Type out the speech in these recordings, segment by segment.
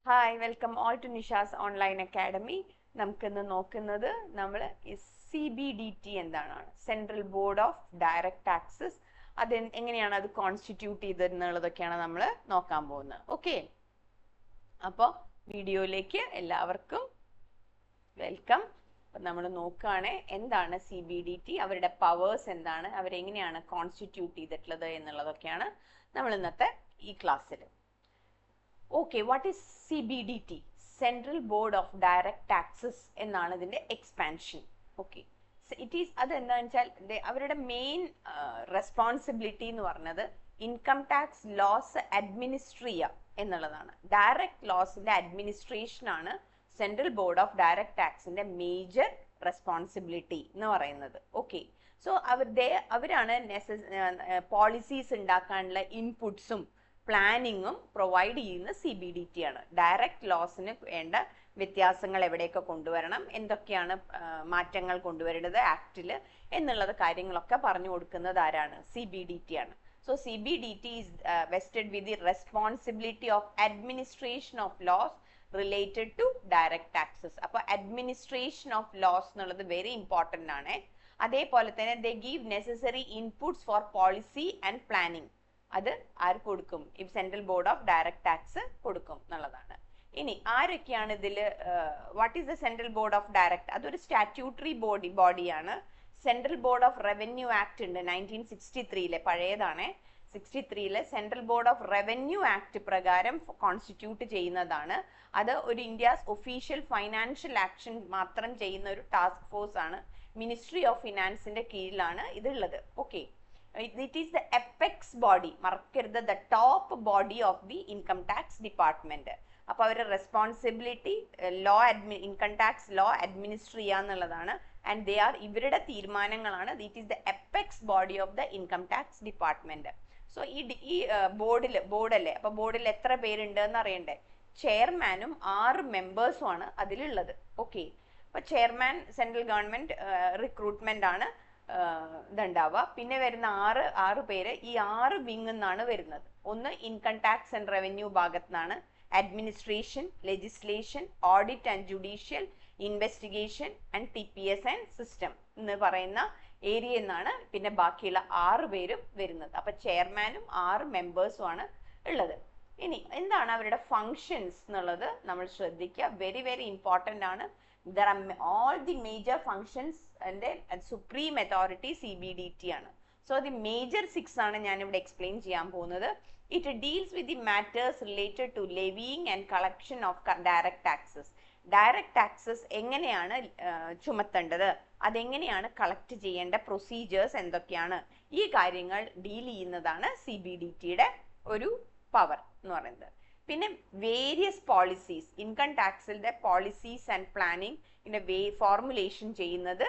Hi, welcome all to Nisha's Online Academy. നമുക്കിന്ന് നോക്കുന്നത് നമ്മൾ CBDT എന്താണ് central board of direct taxes അത് എങ്ങനെയാണ് അത് കോൺസ്റ്റിറ്റ്യൂട്ട് ചെയ്തിരുന്നുള്ളതൊക്കെയാണ് നമ്മൾ നോക്കാൻ പോകുന്നത്. ഓക്കെ, അപ്പോൾ വീഡിയോയിലേക്ക് എല്ലാവർക്കും വെൽക്കം. അപ്പം നമ്മൾ നോക്കുകയാണ് എന്താണ് CBDT, അവരുടെ പവേഴ്സ് എന്താണ്, അവരെങ്ങനെയാണ് കോൺസ്റ്റിറ്റ്യൂട്ട് ചെയ്തിട്ടുള്ളത് എന്നുള്ളതൊക്കെയാണ് നമ്മൾ ഇന്നത്തെ ഈ ക്ലാസ്സിൽ. Okay, what is CBDT? Central Board of Direct Taxes എന്നാണ് ഇതിന്റെ എക്സ്പാൻഷൻ. ഓക്കെ, ഇറ്റ് ഈസ് അതെന്താണെന്ന് വെച്ചാൽ അവരുടെ മെയിൻ റെസ്പോൺസിബിലിറ്റി എന്ന് പറഞ്ഞത് ഇൻകം ടാക്സ് ലോസ് അഡ്മിനിസ്റ്റർ ചെയ്യുക എന്നുള്ളതാണ്. ഡയറക്റ്റ് ലോസിന്റെ അഡ്മിനിസ്ട്രേഷൻ ആണ് സെൻട്രൽ ബോർഡ് ഓഫ് ഡയറക്റ്റ് ടാക്സിന്റെ മേജർ റെസ്പോൺസിബിലിറ്റി എന്ന് പറയുന്നത്. ഓക്കെ, സോ അവരാണ് പോളിസീസ് ഉണ്ടാക്കാനുള്ള ഇൻപുട്സും പ്ലാനിങ്ങും പ്രൊവൈഡ് ചെയ്യുന്ന CBDT ആണ്. ഡയറക്റ്റ് ലോസിന് വേണ്ട വ്യത്യാസങ്ങൾ എവിടെയൊക്കെ കൊണ്ടുവരണം, എന്തൊക്കെയാണ് മാറ്റങ്ങൾ കൊണ്ടുവരേണ്ടത് ആക്ടിൽ എന്നുള്ളത് കാര്യങ്ങളൊക്കെ പറഞ്ഞു കൊടുക്കുന്നത് ആരാണ്? CBDT ആണ്. So CBDT is vested with the responsibility of administration of laws related to direct taxes. അപ്പോൾ administration of laws എന്നുള്ളത് വെരി ഇമ്പോർട്ടൻ്റ് ആണ്. അതേപോലെ തന്നെ they give necessary inputs for policy and planning. അത് ആര് കൊടുക്കും? ഈ central board of direct tax കൊടുക്കും എന്നുള്ളതാണ്. ഇനി ആരൊക്കെയാണ് ഇതിൽ? What is the central board of direct? അതൊരു സ്റ്റാറ്റ്യൂട്ടറി ബോഡിയാണ്. Central board of revenue act ഉണ്ട് 1963 പഴയതാണ്. 63 central board of revenue act പ്രകാരം കോൺസ്റ്റിറ്റ്യൂട്ട് ചെയ്യുന്നതാണ്. അത് ഒരു ഇന്ത്യസ് ഒഫീഷ്യൽ ഫൈനാൻഷ്യൽ ആക്ഷൻ മാത്രം ചെയ്യുന്ന ഒരു ടാസ്ക് ഫോഴ്സ് ആണ്. മിനിസ്ട്രി ഓഫ് ഫിനാൻസിന്റെ കീഴിലാണ് ഇതുള്ളത്. Okay, it is the apex body, മറക്കരുത്, the top body of the income tax department. അപ്പോൾ അവരുടെ responsibility income tax law administer ചെയ്യുക എന്നുള്ളതാണ്. ആൻഡ് ദേ ആർ, ഇവരുടെ തീരുമാനങ്ങളാണ്. It is the apex body of the income tax department. So ഈ ബോർഡല്ലേ, അപ്പോൾ ബോർഡിൽ എത്ര പേരുണ്ട് എന്ന് അറിയണ്ടേ? ചെയർമാനും 6 മെമ്പേഴ്സും ആണ് അതിലുള്ളത്. ഓക്കെ, അപ്പോൾ ചെയർമാൻ സെൻട്രൽ ഗവൺമെന്റ് റിക്രൂട്ട്മെന്റ് ആണ് ഇതുണ്ടാവുക. പിന്നെ വരുന്ന ആറ് പേര് ഈ 6 വിങ് എന്നാണ് വരുന്നത്. ഒന്ന് ഇൻകം ടാക്സ് ആൻഡ് റവന്യൂ ഭാഗത്തുനിന്നാണ്, administration, legislation, audit and judicial, investigation and TPS and system എന്ന് പറയുന്ന ഏരിയ എന്നാണ് പിന്നെ ബാക്കിയുള്ള 6 പേരും വരുന്നത്. അപ്പൊ ചെയർമാനും 6 മെമ്പേഴ്സും ആണ് ഉള്ളത്. ഇനി എന്താണ് അവരുടെ ഫങ്ഷൻസ് എന്നുള്ളത് നമ്മൾ ശ്രദ്ധിക്കുക, വെരി വെരി ഇമ്പോർട്ടൻ്റ് ആണ്. There are all the major functions and supreme authority CBDT ആണ്. So the major 6 ആണ് ഞാൻ ഇവിടെ എക്സ്പ്ലെയിൻ ചെയ്യാൻ പോകുന്നത്. It deals with the matters related to levying and collection of direct taxes. Direct taxes എങ്ങനെയാണ് ചുമത്തേണ്ടത്, അതെങ്ങനെയാണ് collect ചെയ്യേണ്ട പ്രൊസീജിയേഴ്സ് എന്തൊക്കെയാണ്, ഈ കാര്യങ്ങൾ ഡീൽ ചെയ്യുന്നതാണ് CBDTയുടെ ഒരു പവർ എന്ന് പറയുന്നത്. പിന്നെ വേരിയസ് പോളിസീസ്, ഇൻകം ടാക്സിന്റെ പോളിസീസ് ആൻഡ് പ്ലാനിങ് ഫോർമുലേഷൻ ചെയ്യുന്നത്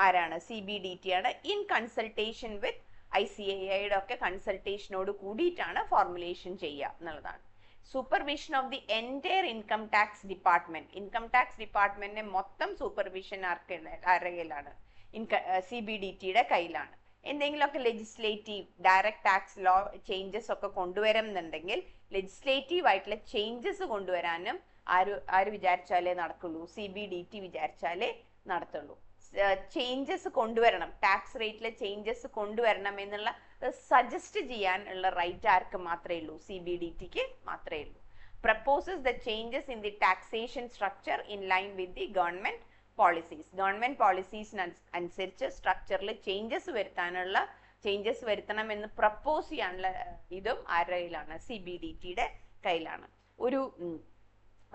ആരാണ്? CBDT ആണ്. ഇൻ കൺസൾട്ടേഷൻ വിത്ത് ICAIയുടെ ഒക്കെ കൺസൾട്ടേഷനോട് കൂടിയിട്ടാണ് ഫോർമുലേഷൻ ചെയ്യുക എന്നുള്ളതാണ്. Supervision of the entire income tax department, income tax ഡിപ്പാർട്ട്മെന്റിന്റെ മൊത്തം സൂപ്പർവിഷൻ ആരുടെ കയ്യിലാണ്? CBDTയുടെ കയ്യിലാണ്. എന്തെങ്കിലുമൊക്കെ legislative direct tax law changes ഒക്കെ കൊണ്ടുവരുന്നുണ്ടെങ്കിൽ ലെജിസ്ലേറ്റീവ് ആയിട്ടുള്ള ചേഞ്ചസ് കൊണ്ടുവരാനും ആര് വിചാരിച്ചാലേ നടക്കുള്ളൂ? CBDT വിചാരിച്ചാലേ നടത്തുള്ളൂ. ചേഞ്ചസ് കൊണ്ടുവരണം, ടാക്സ് റേറ്റിലെ ചേഞ്ചസ് കൊണ്ടുവരണം എന്നുള്ള സജസ്റ്റ് ചെയ്യാൻ ഉള്ള റൈറ്റ് ആർക്ക് മാത്രമേ ഉള്ളൂ? CBDTക്ക് മാത്രമേ ഉള്ളൂ. Proposes the changes in the taxation structure in line with the government policies. Government പോളിസീസിന് അനുസരിച്ച് സ്ട്രക്ചറിൽ ചേഞ്ചസ് വരുത്തണമെന്ന് പ്രപ്പോസ് ചെയ്യാനുള്ള ഇതും ആരുടെ കയ്യിലാണ്? CBDTയുടെ കയ്യിലാണ്.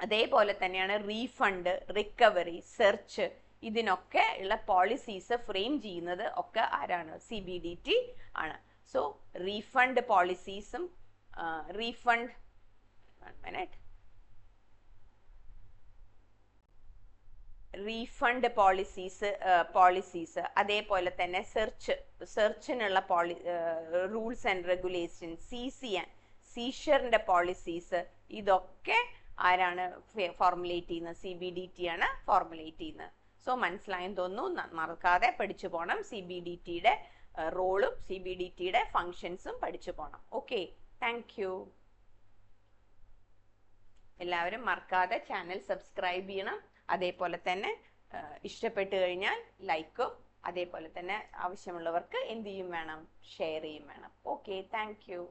അതേപോലെ തന്നെയാണ് റീഫണ്ട്, റിക്കവറി, സെർച്ച്, ഇതിനൊക്കെ ഉള്ള പോളിസീസ് ഫ്രെയിം ചെയ്യുന്നത് ഒക്കെ ആരാണ്? CBDT ആണ്. സോ റീഫണ്ട് പോളിസീസും റീഫണ്ട് പോളിസീസ് അതേപോലെ തന്നെ സെർച്ചിനുള്ള റൂൾസ് ആൻഡ് റെഗുലേഷൻ, സീഷറിന്റെ പോളിസീസ്, ഇതൊക്കെ ആരാണ് ഫോർമുലേറ്റ് ചെയ്യുന്നത്? CBDT ആണ് ഫോർമുലേറ്റ് ചെയ്യുന്നത്. സോ മനസ്സിലായെന്ന് തോന്നുന്നു, മറക്കാതെ പഠിച്ചു പോകണം. CBDTയുടെ റോളും CBDTയുടെ ഫങ്ഷൻസും പഠിച്ചു പോകണം. Okay, thank you. എല്ലാവരും മറക്കാതെ ചാനൽ സബ്സ്ക്രൈബ് ചെയ്യണം. അതേപോലെ തന്നെ ഇഷ്ടപ്പെട്ടു കഴിഞ്ഞാൽ ലൈക്കും, അതേപോലെ തന്നെ ആവശ്യമുള്ളവർക്ക് എന്ത് ചെയ്യും വേണം, ഷെയർ ചെയ്യും വേണം. Okay, thank you.